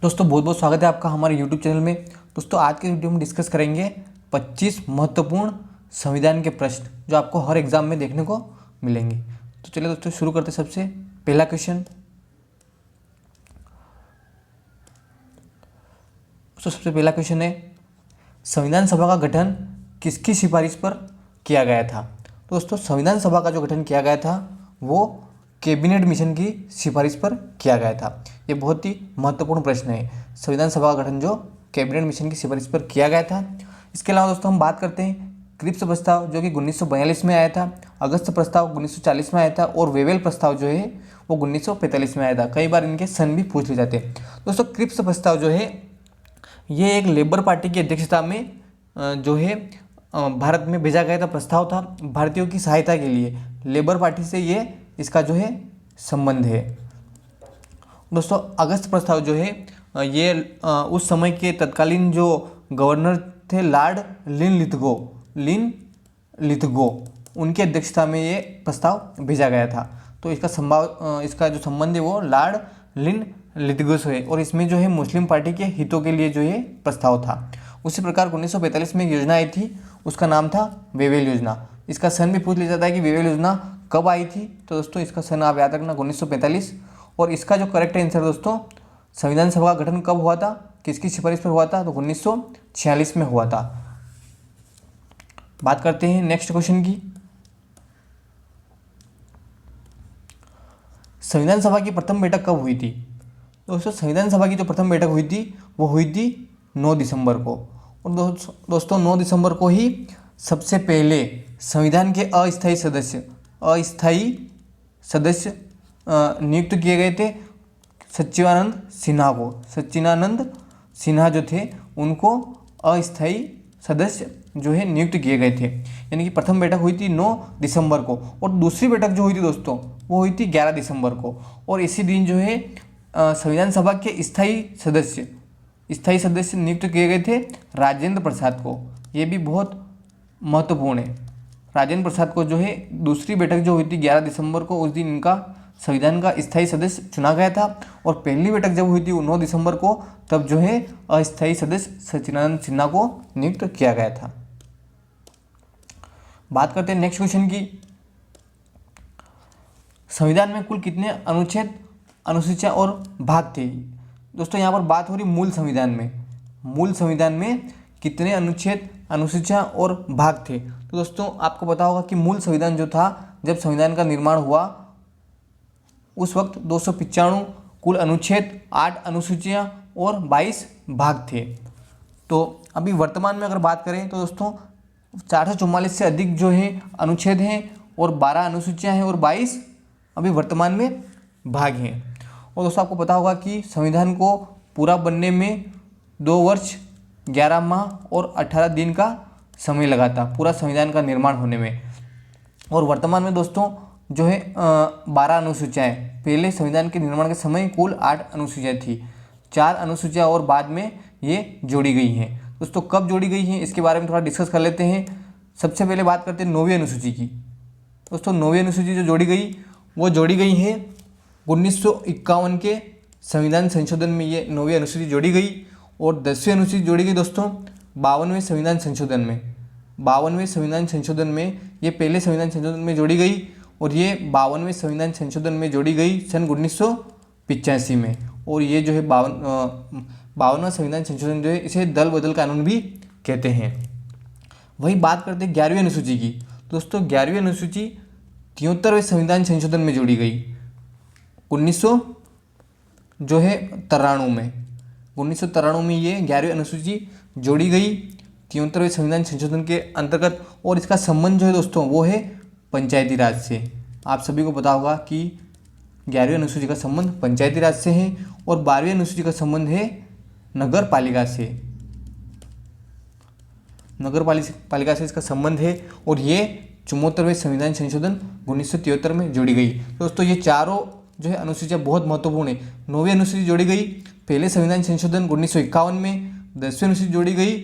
दोस्तों बहुत बहुत स्वागत है आपका हमारे YouTube चैनल में। दोस्तों आज के वीडियो में डिस्कस करेंगे 25 महत्वपूर्ण संविधान के प्रश्न जो आपको हर एग्जाम में देखने को मिलेंगे। तो चलिए दोस्तों शुरू करते हैं। सबसे पहला क्वेश्चन, है संविधान सभा का गठन किसकी सिफारिश पर किया गया था। तो दोस्तों संविधान सभा का जो गठन किया गया था वो कैबिनेट मिशन की सिफारिश पर किया गया था। ये बहुत ही महत्वपूर्ण प्रश्न है। संविधान सभा का गठन जो कैबिनेट मिशन की सिफारिश पर किया गया था। इसके अलावा दोस्तों हम बात करते हैं क्रिप्स प्रस्ताव जो कि 1942 में आया था, अगस्त प्रस्ताव 1940 में आया था और वेवेल प्रस्ताव जो है वो 1945 में आया था। कई बार इनके सन भी पूछ लिए जाते हैं। दोस्तों क्रिप्स प्रस्ताव जो है ये एक लेबर पार्टी की अध्यक्षता में जो है भारत में भेजा गया था, प्रस्ताव था भारतीयों की सहायता के लिए। लेबर पार्टी से ये इसका जो है संबंध है। दोस्तों अगस्त प्रस्ताव जो है ये उस समय के तत्कालीन जो गवर्नर थे लॉर्ड लिन लिथगो उनकी अध्यक्षता में ये प्रस्ताव भेजा गया था। तो इसका जो संबंध है वो लॉर्ड लिन लिथगो से है और इसमें जो है मुस्लिम पार्टी के हितों के लिए जो ये प्रस्ताव था। उसी प्रकार 1945 में एक योजना आई थी, उसका नाम था वेवेल योजना। इसका सन भी पूछ लिया जाता है कि वेवेल योजना कब आई थी। तो दोस्तों इसका सन आप याद रखना 1945। और इसका जो करेक्ट आंसर दोस्तों संविधान सभा का गठन कब हुआ था, किसकी सिफारिश पर हुआ था, तो 1946 में हुआ था। बात करते हैं नेक्स्ट क्वेश्चन की। संविधान सभा की प्रथम बैठक कब हुई थी। दोस्तों संविधान सभा की जो प्रथम बैठक हुई थी वो हुई थी 9 दिसंबर को। और दोस्तों 9 दिसंबर को ही सबसे पहले संविधान के अस्थायी सदस्य नियुक्त किए गए थे। सच्चिदानंद सिन्हा जो थे उनको अस्थायी सदस्य जो है नियुक्त किए गए थे। यानी कि प्रथम बैठक हुई थी 9 दिसंबर को और दूसरी बैठक जो हुई थी दोस्तों वो हुई थी 11 दिसंबर को। और इसी दिन जो है संविधान सभा के स्थायी सदस्य नियुक्त किए गए थे राजेंद्र प्रसाद को। ये भी बहुत महत्वपूर्ण है। राजेंद्र प्रसाद को जो है दूसरी बैठक जो हुई थी 11 दिसंबर को, उस दिन इनका संविधान का स्थायी सदस्य चुना गया था। और पहली बैठक जब हुई थी 9 दिसंबर को तब जो है अस्थायी सदस्य सच्चिदानंद सिन्हा को नियुक्त किया गया था। बात करते हैं नेक्स्ट क्वेश्चन की। संविधान में कुल कितने अनुच्छेद, अनुसूचियां और भाग थे। दोस्तों यहाँ पर बात हो रही मूल संविधान में कितने अनुच्छेद, अनुसूचियां और भाग थे। तो दोस्तों आपको पता होगा कि मूल संविधान जो था जब संविधान का निर्माण हुआ उस वक्त 295 कुल अनुच्छेद, 8 अनुसूचियां और 22 भाग थे। तो अभी वर्तमान में अगर बात करें तो दोस्तों 444 से अधिक जो है अनुच्छेद हैं और 12 अनुसूचियां हैं और 22 अभी वर्तमान में भाग हैं। और दोस्तों आपको पता होगा कि संविधान को पूरा बनने में 2 वर्ष 11 माह और 18 दिन का समय लगा था पूरा संविधान का निर्माण होने में। और वर्तमान में दोस्तों जो है 12 अनुसूचियाँ हैं। पहले संविधान के निर्माण के समय कुल 8 अनुसूचियाँ थी, 4 अनुसूचियाँ और बाद में ये जोड़ी गई हैं। दोस्तों कब जोड़ी गई हैं इसके बारे में थोड़ा डिस्कस कर लेते हैं। सबसे पहले बात करते हैं 9वीं अनुसूची की। दोस्तों 9वीं अनुसूची जो जोड़ी गई वो जोड़ी गई है 1951 के संविधान संशोधन में। ये 9वीं अनुसूची जोड़ी गई। और 10वीं अनुसूची जोड़ी गई दोस्तों 52वें संविधान संशोधन में। 52वें संविधान संशोधन में ये पहले संविधान संशोधन में जोड़ी गई और ये 52वें संविधान संशोधन में जोड़ी गई सन 1985 में। और ये जो है 52वां संविधान संशोधन जो है इसे दल बदल कानून भी कहते हैं। वही बात करते हैं 11वीं अनुसूची की। दोस्तों 11वीं अनुसूची 73वें संविधान संशोधन में जोड़ी गई 1993 में ये 11वीं अनुसूची जोड़ी गई 73वें संविधान संशोधन के अंतर्गत। और इसका संबंध जो है दोस्तों वो है पंचायती राज से। आप सभी को पता होगा कि 11वीं अनुसूची का संबंध पंचायती राज से है और 12वीं अनुसूची का संबंध है नगर पालिका से। नगर पालिका से इसका संबंध है और ये 74वें संविधान संशोधन 1973 में जोड़ी गई। दोस्तों ये चारों जो है अनुसूचियाँ बहुत महत्वपूर्ण है। 9वीं अनुसूची जोड़ी गई पहले संविधान संशोधन 1951 में, 10वीं अनुसूची जोड़ी गई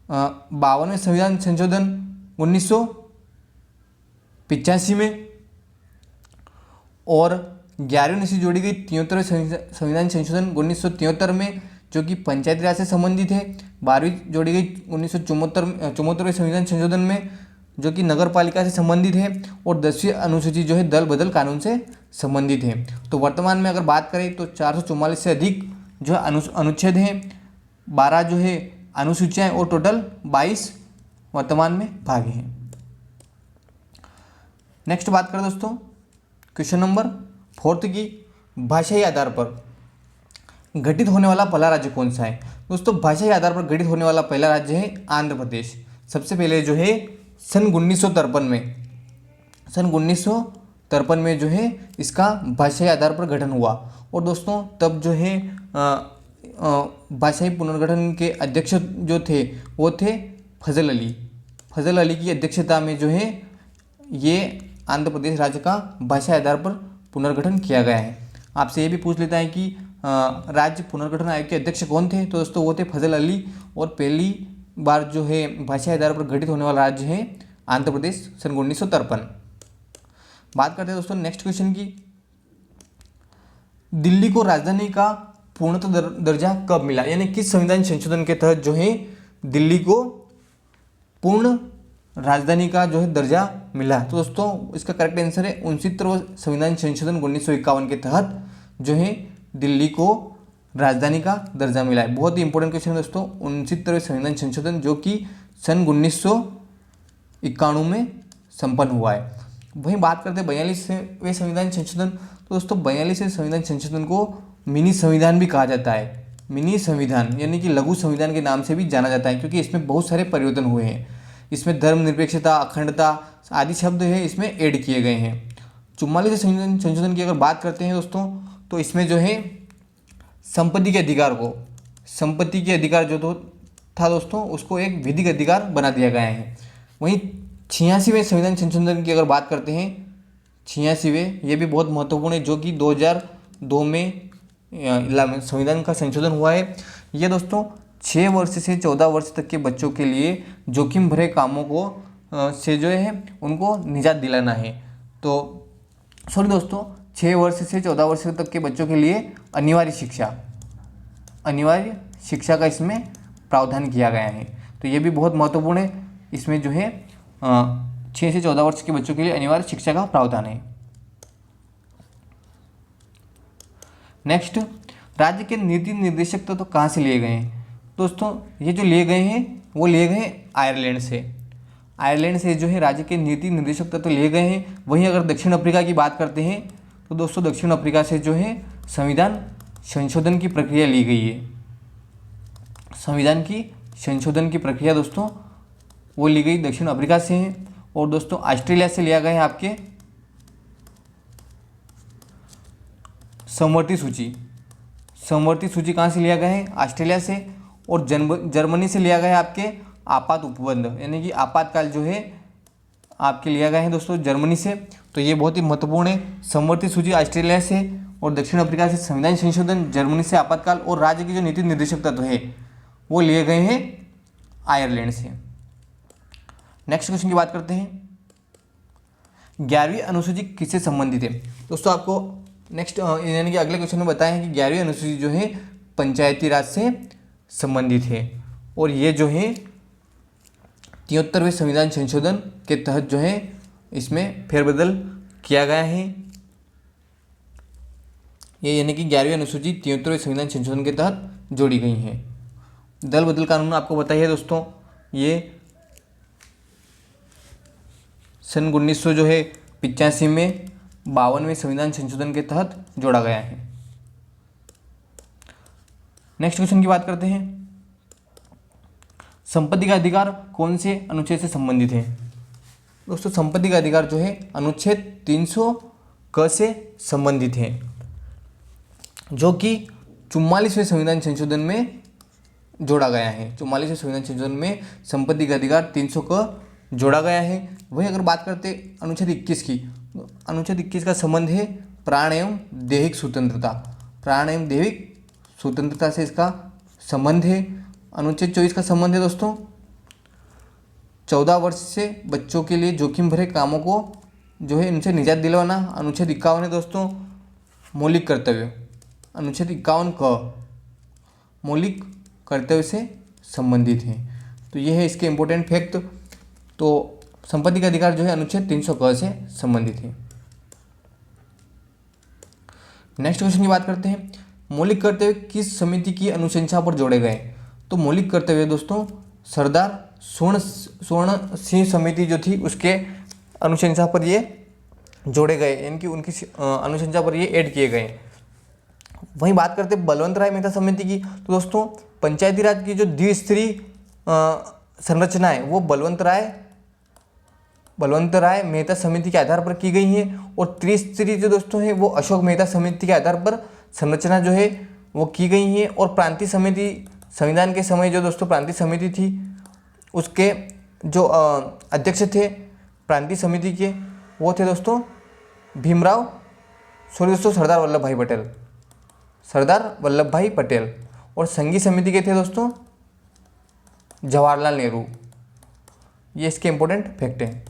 52वें संविधान संशोधन 1985 में और 11वीं अनुसूची जोड़ी गई 73वें संविधान संशोधन 1973 में, जो कि पंचायती राज से संबंधित है। 12वीं जोड़ी गई 1974वें संविधान संशोधन में, जो कि नगर पालिका से संबंधित है। और 10वीं अनुसूची जो है दल बदल कानून से संबंधित है। तो वर्तमान में अगर बात करें तो 444 से अधिक जो है अनुच्छेद हैं, 12 जो है अनुसूचियाँ और टोटल 22 वर्तमान में भाग हैं। नेक्स्ट बात करें दोस्तों क्वेश्चन नंबर 4 की, भाषाई आधार पर गठित होने वाला पहला राज्य कौन सा है। दोस्तों भाषाई आधार पर गठित होने वाला पहला राज्य है आंध्र प्रदेश। सबसे पहले जो है सन 1953 में जो है इसका भाषाई आधार पर गठन हुआ। और दोस्तों तब जो है भाषाई पुनर्गठन के अध्यक्ष जो थे वो थे फजल अली की अध्यक्षता में जो है ये आंध्र प्रदेश राज्य का भाषाई आधार पर पुनर्गठन किया गया है। आपसे ये भी पूछ लेता है कि राज्य पुनर्गठन आयोग के अध्यक्ष कौन थे, तो दोस्तों वो थे फजल अली। और पहली बार जो है भाषाई आधार पर गठित होने वाला राज्य है आंध्र प्रदेश, सन 1953। बात करते हैं दोस्तों नेक्स्ट क्वेश्चन की, दिल्ली को राजधानी का पूर्णतः दर्जा कब मिला, यानी किस संविधान संशोधन के तहत जो है दिल्ली को पूर्ण राजधानी का जो है दर्जा मिला। तो दोस्तों इसका करेक्ट आंसर है 69वें संविधान संशोधन 1951 के तहत जो है दिल्ली को राजधानी का दर्जा मिला है। बहुत ही इंपॉर्टेंट क्वेश्चन है दोस्तों, 69वें संविधान संशोधन जो कि सन 1991 में संपन्न हुआ है। वहीं बात करते हैं 42वें संविधान संशोधन। तो दोस्तों 42वें संविधान संशोधन को मिनी संविधान भी कहा जाता है। मिनी संविधान यानी कि लघु संविधान के नाम से भी जाना जाता है, क्योंकि इसमें बहुत सारे परिवर्तन हुए हैं। इसमें धर्मनिरपेक्षता, अखंडता आदि शब्द है इसमें ऐड किए गए हैं। 44वें संविधान संशोधन की अगर बात करते हैं दोस्तों, तो इसमें जो है संपत्ति के अधिकार जो तो था दोस्तों उसको एक विधिक अधिकार बना दिया गया है। वहीं 86वें संविधान संशोधन की अगर बात करते हैं, 86वें ये भी बहुत महत्वपूर्ण है, जो कि 2002 में संविधान का संशोधन हुआ है। ये दोस्तों 6 वर्ष से 14 वर्ष तक के बच्चों के लिए जोखिम भरे कामों को से जो है उनको निजात दिलाना है। तो सॉरी दोस्तों 6 वर्ष से 14 वर्ष तक के बच्चों के लिए अनिवार्य शिक्षा का इसमें प्रावधान किया गया है। तो ये भी बहुत महत्वपूर्ण है, इसमें जो है 6 से 14 वर्ष के बच्चों के लिए अनिवार्य शिक्षा का प्रावधान है। नेक्स्ट, राज्य के नीति निर्देशक तो कहाँ से लिए गए हैं। दोस्तों ये जो लिए गए हैं वो लिए गए हैं आयरलैंड से जो है राज्य के नीति निर्देशक तत्व लिए गए हैं। वहीं अगर दक्षिण अफ्रीका की बात करते हैं तो दोस्तों दक्षिण अफ्रीका से जो है संविधान संशोधन की प्रक्रिया ली गई है। संविधान की संशोधन की प्रक्रिया दोस्तों वो ली गई दक्षिण अफ्रीका से है। और दोस्तों ऑस्ट्रेलिया से लिया गया है आपके समवर्ती सूची कहाँ से लिया गया है, ऑस्ट्रेलिया से। और जर्मनी से लिया गया है आपके आपात उपबंध, यानी कि आपातकाल जो है आपके लिया गया है दोस्तों जर्मनी से। तो ये बहुत ही महत्वपूर्ण है, समवर्ती सूची ऑस्ट्रेलिया से और दक्षिण अफ्रीका से संविधान संशोधन, जर्मनी से आपातकाल, और राज्य की जो नीति निर्देशक तत्व है वो लिए गए हैं आयरलैंड से। नेक्स्ट क्वेश्चन की बात करते हैं, 11वीं अनुसूची किससे संबंधित है। दोस्तों आपको नेक्स्ट यानी कि अगले क्वेश्चन में बताया है कि 11वीं अनुसूची जो है पंचायती राज से संबंधित है। और ये जो है 73वें संविधान संशोधन के तहत जो है इसमें फेरबदल किया गया है। ये यानी कि 11वीं अनुसूची 73वें संविधान संशोधन के तहत जोड़ी गई है। दल बदल कानून आपको बताइए दोस्तों, ये सन 1900 जो है 85 में 52वें संविधान संशोधन के तहत जोड़ा गया है। नेक्स्ट क्वेश्चन की बात करते हैं, संपत्ति का अधिकार कौन से अनुच्छेद से संबंधित है। दोस्तों संपत्ति का अधिकार जो है अनुच्छेद 300 क से संबंधित है, जो कि 44वें संविधान संशोधन में जोड़ा गया है। 44वें संविधान संशोधन में संपत्ति का अधिकार 300 क जोड़ा गया है। वही अगर बात करते अनुच्छेद 21 की, अनुच्छेद 21 का संबंध है प्राण एवं दैहिक स्वतंत्रता से इसका संबंध है। अनुच्छेद 24 का संबंध है दोस्तों 14 वर्ष से बच्चों के लिए जोखिम भरे कामों को जो है इनसे निजात दिलवाना। अनुच्छेद 51 है दोस्तों मौलिक कर्तव्य, अनुच्छेद 51 क मौलिक कर्तव्य से संबंधित है। तो ये है इसके इम्पोर्टेंट फैक्ट। तो संपत्ति का अधिकार जो है अनुच्छेद 300 क से संबंधित है। नेक्स्ट क्वेश्चन की बात करते हैं, मौलिक कर्तव्य किस समिति की अनुशंसा पर जोड़े गए? तो मौलिक कर्तव्य दोस्तों सरदार स्वर्ण सिंह समिति जो थी उसके अनुशंसा पर ये जोड़े गए, यानी कि उनकी अनुशंसा पर ये ऐड किए गए। वहीं बात करते हैं बलवंत राय मेहता समिति की, तो दोस्तों पंचायती राज की जो द्विस्तरीय संरचना है वो बलवंत राय मेहता समिति के आधार पर की गई है, और त्रिस्तरीय जो दोस्तों है वो अशोक मेहता समिति के आधार पर संरचना जो है वो की गई है। और प्रांतीय समिति, संविधान के समय जो दोस्तों प्रांतीय समिति थी उसके जो अध्यक्ष थे प्रांतीय समिति के वो थे दोस्तों सरदार वल्लभ भाई पटेल, और संघीय समिति के थे दोस्तों जवाहरलाल नेहरू। ये इसके इंपॉर्टेंट फैक्ट हैं।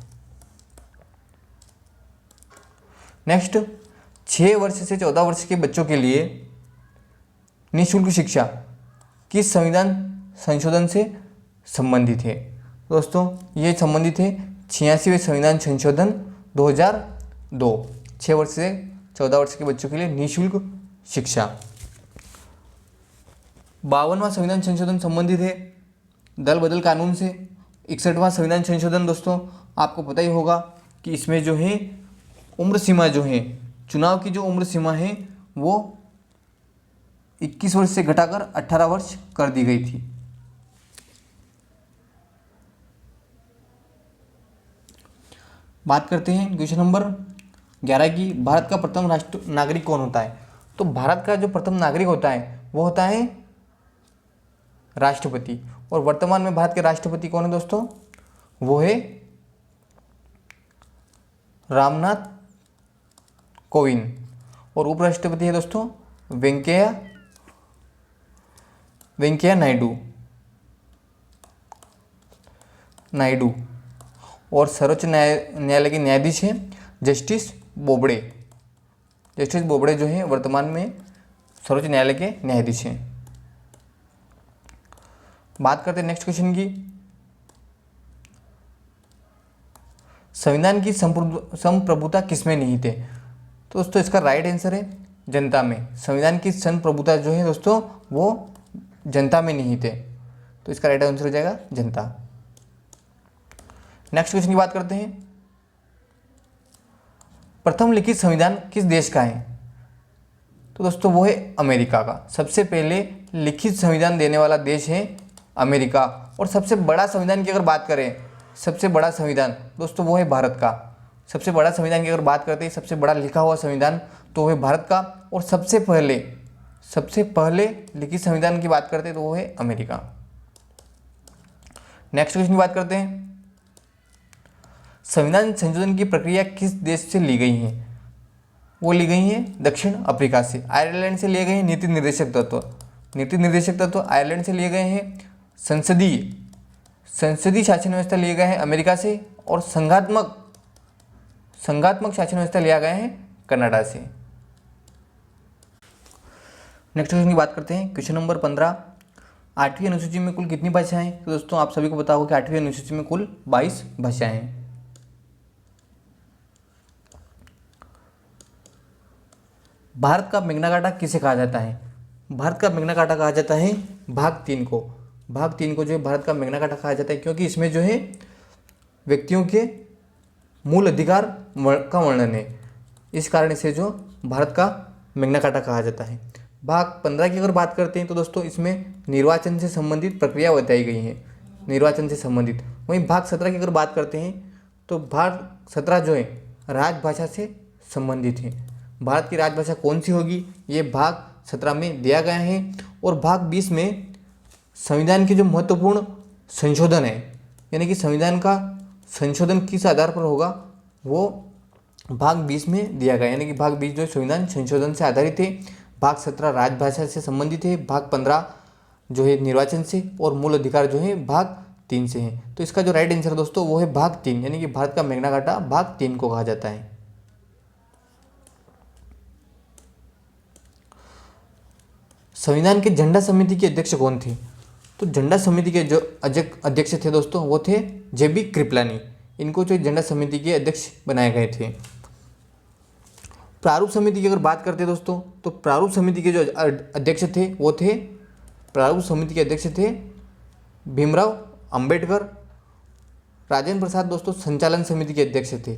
नेक्स्ट, 6 वर्ष से 14 वर्ष के बच्चों के लिए निःशुल्क शिक्षा किस संविधान संशोधन से संबंधित है? दोस्तों ये संबंधित है 86वें संविधान संशोधन 2002। 6 वर्ष से 14 वर्ष के बच्चों के लिए निःशुल्क शिक्षा। 52वां संविधान संशोधन संबंधित है दल बदल कानून से। 61वां संविधान संशोधन दोस्तों आपको पता ही होगा कि इसमें जो है उम्र सीमा जो है, चुनाव की जो उम्र सीमा है वो 21 वर्ष से घटाकर 18 वर्ष कर दी गई थी। बात करते हैं क्वेश्चन नंबर 11 की, भारत का प्रथम राष्ट्र नागरिक कौन होता है? तो भारत का जो प्रथम नागरिक होता है वो होता है राष्ट्रपति। और वर्तमान में भारत के राष्ट्रपति कौन है दोस्तों? वो है रामनाथ कोविंद। और उपराष्ट्रपति है दोस्तों वेंकैया नायडू। और सर्वोच्च न्यायालय के न्यायाधीश हैं जस्टिस बोबड़े जो हैं वर्तमान में सर्वोच्च न्यायालय के न्यायाधीश हैं। बात करते हैं नेक्स्ट क्वेश्चन की, संविधान की संप्रभुता किसमें निहित है? तो दोस्तों इसका राइट आंसर है जनता में। संविधान की संप्रभुता जो है दोस्तों वो जनता में निहित है, तो इसका राइट आंसर हो जाएगा जनता। नेक्स्ट क्वेश्चन की बात करते हैं, प्रथम लिखित संविधान किस देश का है? तो दोस्तों वो है अमेरिका का। सबसे पहले लिखित संविधान देने वाला देश है अमेरिका। और सबसे बड़ा संविधान की अगर बात करें, सबसे बड़ा संविधान दोस्तों वो है भारत का। सबसे बड़ा संविधान की अगर बात करते हैं, सबसे बड़ा लिखा हुआ संविधान तो वो है भारत का। और सबसे पहले लिखित संविधान की बात करते हैं तो वो है अमेरिका। नेक्स्ट क्वेश्चन की बात करते हैं, संविधान संशोधन की प्रक्रिया किस देश से ली गई है? वो ली गई है दक्षिण अफ्रीका से। आयरलैंड से लिए गए हैं नीति निर्देशक तत्व आयरलैंड से लिए गए हैं। संसदीय शासन व्यवस्था लिए गए हैं अमेरिका से। और संघात्मक शासन व्यवस्था लिया गया है कनाडा से। नेक्स्ट क्वेश्चन की बात करते हैं, क्वेश्चन नंबर 15, 8वीं अनुसूची में कुल कितनी भाषाएं हैं? तो दोस्तों आप सभी को पता होगा कि 8वीं अनुसूची में कुल 22 भाषाएं हैं। भारत का मैग्ना कार्टा किसे कहा जाता है? भारत का मैग्ना कार्टा कहा जाता है भाग 3 को। भाग 3 को जो है भारत का मैग्ना कार्टा कहा जाता है, क्योंकि इसमें जो है व्यक्तियों के मूल अधिकार का वर्णन है। इस कारण से जो भारत का मैग्ना कार्टा कहा जाता है। भाग 15 की अगर बात करते हैं तो दोस्तों इसमें निर्वाचन से संबंधित प्रक्रिया बताई गई है, निर्वाचन से संबंधित। वहीं भाग 17 की अगर बात करते हैं तो भाग 17 जो है राजभाषा से संबंधित है। भारत की राजभाषा कौन सी होगी ये भाग 17 में दिया गया है। और भाग 20 में संविधान के जो महत्वपूर्ण संशोधन है, यानी कि संविधान का संशोधन किस आधार पर होगा वो भाग 20 में दिया गया, यानी कि भाग 20 जो संविधान संशोधन से आधारित है। भाग 17 राजभाषा से संबंधित है। भाग 15 जो है निर्वाचन से। और मूल अधिकार जो है भाग 3 से है। तो इसका जो राइट आंसर दोस्तों वो है भाग 3, यानी कि भारत का मैग्ना कार्टा भाग 3 को कहा जाता है। संविधान के झंडा समिति के अध्यक्ष कौन थे? तो झंडा समिति के जो अध्यक्ष थे दोस्तों वो थे JB कृपलानी। इनको जो झंडा समिति के अध्यक्ष बनाए गए थे। प्रारूप समिति की अगर बात करते हैं दोस्तों, तो प्रारूप समिति के जो अध्यक्ष थे वो थे, प्रारूप समिति के अध्यक्ष थे भीमराव अंबेडकर। राजेंद्र प्रसाद दोस्तों संचालन समिति के अध्यक्ष थे।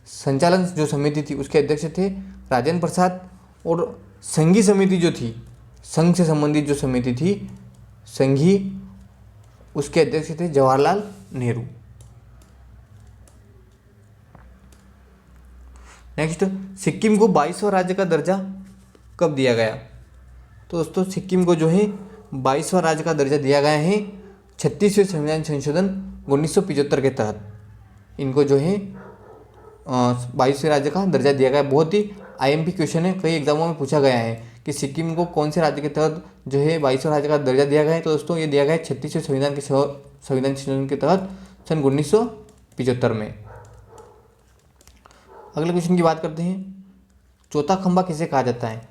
संचालन जो समिति थी उसके अध्यक्ष थे राजेंद्र प्रसाद। और संघीय समिति जो थी, संघ से संबंधित जो समिति थी संघीय, उसके अध्यक्ष थे जवाहरलाल नेहरू। नेक्स्ट, सिक्किम को 22वां राज्य का दर्जा कब दिया गया? तो दोस्तों सिक्किम को जो है 22वां राज्य का दर्जा दिया गया है 36वें संविधान संशोधन 1975 के तहत। इनको जो है 22वें राज्य का दर्जा दिया गया। बहुत ही IMP क्वेश्चन है, कई एग्जामों में पूछा गया है कि सिक्किम को कौन से राज्य के तहत जो है 22वें राज्य का दर्जा दिया गया है। तो दोस्तों ये दिया गया है 36वें संविधान संशोधन के तहत सन 1975 में। अगले क्वेश्चन की बात करते हैं, चौथा खंबा किसे कहा जाता है?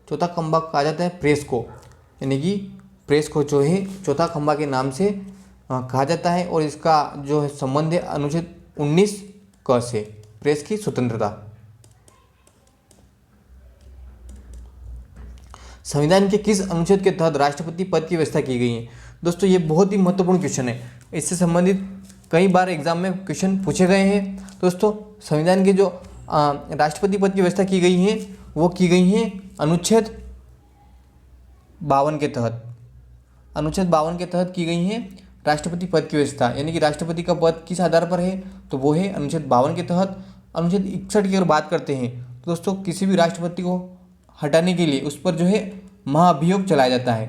चौथा खंबा कहा जाता है प्रेस को, यानी कि प्रेस को जो है चौथा खंबा के नाम से कहा जाता है। और इसका जो है संबंध है अनुच्छेद 19 क से, प्रेस की स्वतंत्रता। संविधान के किस अनुच्छेद के तहत राष्ट्रपति पद की व्यवस्था की गई है? दोस्तों ये बहुत ही महत्वपूर्ण क्वेश्चन है, इससे संबंधित कई बार एग्जाम में क्वेश्चन पूछे गए हैं। दोस्तों संविधान के जो राष्ट्रपति पद की व्यवस्था की गई है वो की गई है अनुच्छेद 52 के तहत। अनुच्छेद 52 के तहत की गई है राष्ट्रपति पद की व्यवस्था, यानी कि राष्ट्रपति का पद किस आधार पर है? तो वो है अनुच्छेद 52 के तहत। अनुच्छेद 61 की अगर बात करते हैं तो दोस्तों किसी भी राष्ट्रपति को हटाने के लिए उस पर जो है महाभियोग चलाया जाता है,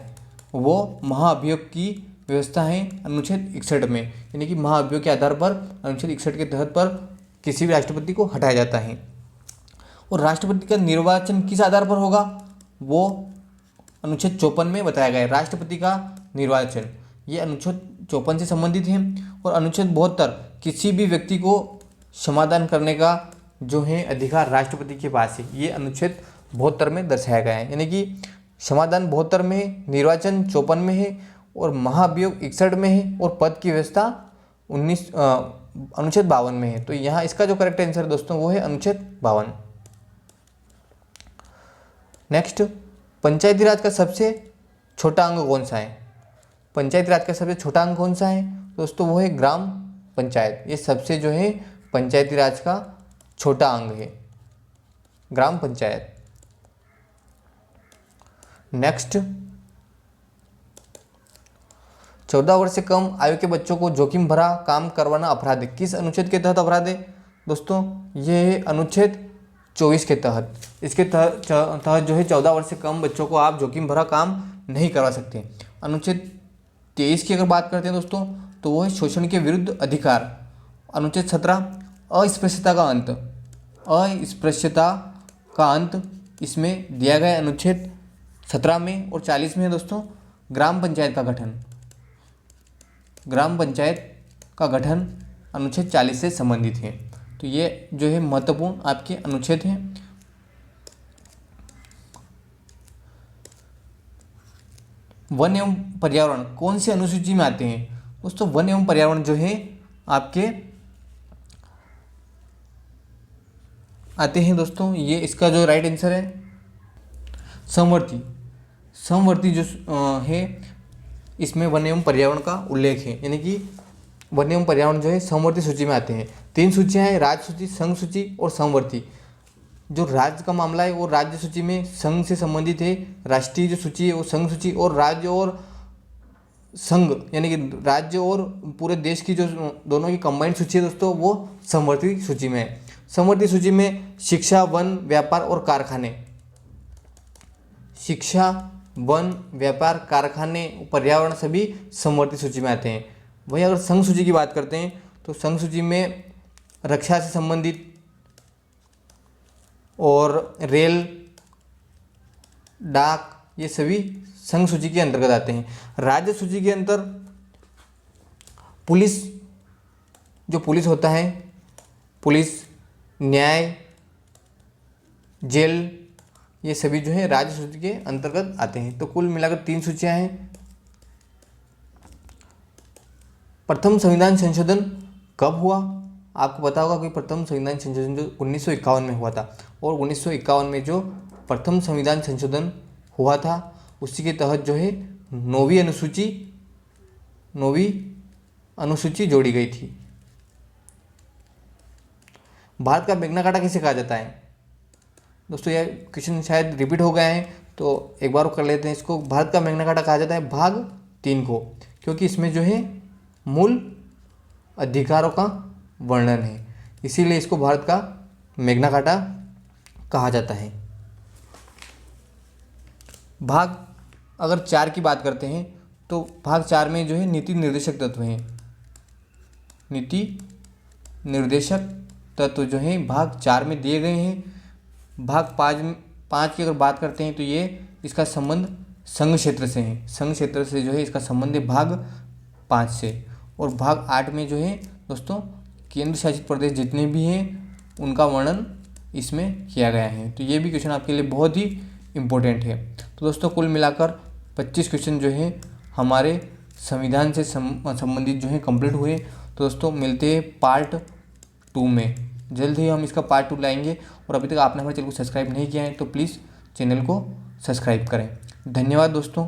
वो महाभियोग की व्यवस्था है अनुच्छेद 61 में, यानी कि महाभियोग के आधार पर अनुच्छेद 61 के तहत पर किसी भी राष्ट्रपति को हटाया जाता है। और राष्ट्रपति का निर्वाचन किस आधार पर होगा? वो अनुच्छेद 54 में बताया गया है। राष्ट्रपति का निर्वाचन ये अनुच्छेद 54 से संबंधित है। और अनुच्छेद 72 किसी भी व्यक्ति को समाधान करने का जो है अधिकार राष्ट्रपति के पास है, ये अनुच्छेद 72 में दर्शाया गया है। यानी कि समाधान 72 में है, निर्वाचन 54 में है और महाभियोग 61 में है और पद की व्यवस्था अनुच्छेद 52 में है। तो यहाँ इसका जो करेक्ट आंसर है दोस्तों वो है अनुच्छेद 52। नेक्स्ट, पंचायती राज का सबसे छोटा अंग कौन सा है? पंचायती राज का सबसे छोटा अंग कौन सा है दोस्तों? वो है ग्राम पंचायत। ये सबसे जो है पंचायती राज का छोटा अंग है, ग्राम पंचायत। नेक्स्ट, 14 वर्ष से कम आयु के बच्चों को जोखिम भरा काम करवाना अपराध है। किस अनुच्छेद के तहत अपराध है दोस्तों? ये है अनुच्छेद 24 के तहत। इसके तहत जो है 14 वर्ष से कम बच्चों को आप जोखिम भरा काम नहीं करवा सकते। अनुच्छेद 23 की अगर बात करते हैं दोस्तों तो वो है शोषण के विरुद्ध अधिकार। अनुच्छेद 17 अस्पृश्यता का अंत। अस्पृश्यता का अंत इसमें दिया गया अनुच्छेद 17 में। और 40 में है दोस्तों ग्राम पंचायत का गठन। ग्राम पंचायत का गठन अनुच्छेद 40 से संबंधित है। तो ये जो है महत्वपूर्ण आपके अनुच्छेद हैं। वन एवं पर्यावरण कौन सी अनुसूची में आते हैं दोस्तों? वन एवं पर्यावरण जो है आपके आते हैं दोस्तों, ये इसका जो राइट आंसर है समवर्ती। समवर्ती जो है इसमें वन एवं पर्यावरण का उल्लेख है, यानी कि वन एवं पर्यावरण जो है समवर्ती सूची में आते हैं। 3 सूचियां हैं, राज्य सूची, संघ सूची और समवर्ती। जो राज्य का मामला है वो राज्य सूची में संघ से संबंधित है, राष्ट्रीय जो सूची है वो संघ सूची, और राज्य और संघ यानी कि राज्य और पूरे देश की जो दोनों की कंबाइंड सूची है दोस्तों वो समवर्ती सूची में है। समवर्ती सूची में शिक्षा, वन, व्यापार और कारखाने, शिक्षा, वन, व्यापार, कारखाने, पर्यावरण सभी समवर्ती सूची में आते हैं। वहीं अगर संघ सूची की बात करते हैं तो संघ सूची में रक्षा से संबंधित और रेल, डाक, ये सभी संघ सूची के अंतर्गत आते हैं। राज्य सूची के अंतर पुलिस, जो पुलिस होता है, पुलिस, न्याय, जेल, ये सभी जो है राज्य सूची के अंतर्गत आते हैं। तो कुल मिलाकर 3 सूचियाँ हैं। प्रथम संविधान संशोधन कब हुआ? आपको पता होगा कि प्रथम संविधान संशोधन जो 1951 में हुआ था, और 1951 में जो प्रथम संविधान संशोधन हुआ था उसी के तहत जो है 9वीं अनुसूची जोड़ी गई थी। भारत का मैग्ना कार्टा किसे कहा जाता है? दोस्तों यह क्वेश्चन शायद रिपीट हो गए हैं, तो एक बार कर लेते हैं इसको। भारत का मैग्ना कार्टा कहा जाता है भाग 3 को, क्योंकि इसमें जो है मूल अधिकारों का वर्णन है, इसीलिए इसको भारत का मैग्ना कार्टा कहा जाता है। भाग अगर 4 की बात करते हैं तो भाग 4 में जो है नीति निर्देशक तत्व हैं। नीति निर्देशक तत्व जो है भाग 4 में दिए गए हैं। भाग 5 की अगर बात करते हैं तो ये इसका संबंध संघ क्षेत्र से है। संघ क्षेत्र से जो है इसका संबंध है भाग 5 से। और भाग 8 में जो है दोस्तों केंद्र शासित प्रदेश जितने भी हैं उनका वर्णन इसमें किया गया है। तो ये भी क्वेश्चन आपके लिए बहुत ही इम्पोर्टेंट है। तो दोस्तों कुल मिलाकर 25 क्वेश्चन जो है हमारे संविधान से संबंधित जो है कंप्लीट हुए। तो दोस्तों मिलते हैं पार्ट 2 में। जल्द ही हम इसका पार्ट 2 लाएंगे। और अभी तक आपने हमारे चैनल को सब्सक्राइब नहीं किया है तो प्लीज़ चैनल को सब्सक्राइब करें। धन्यवाद दोस्तों।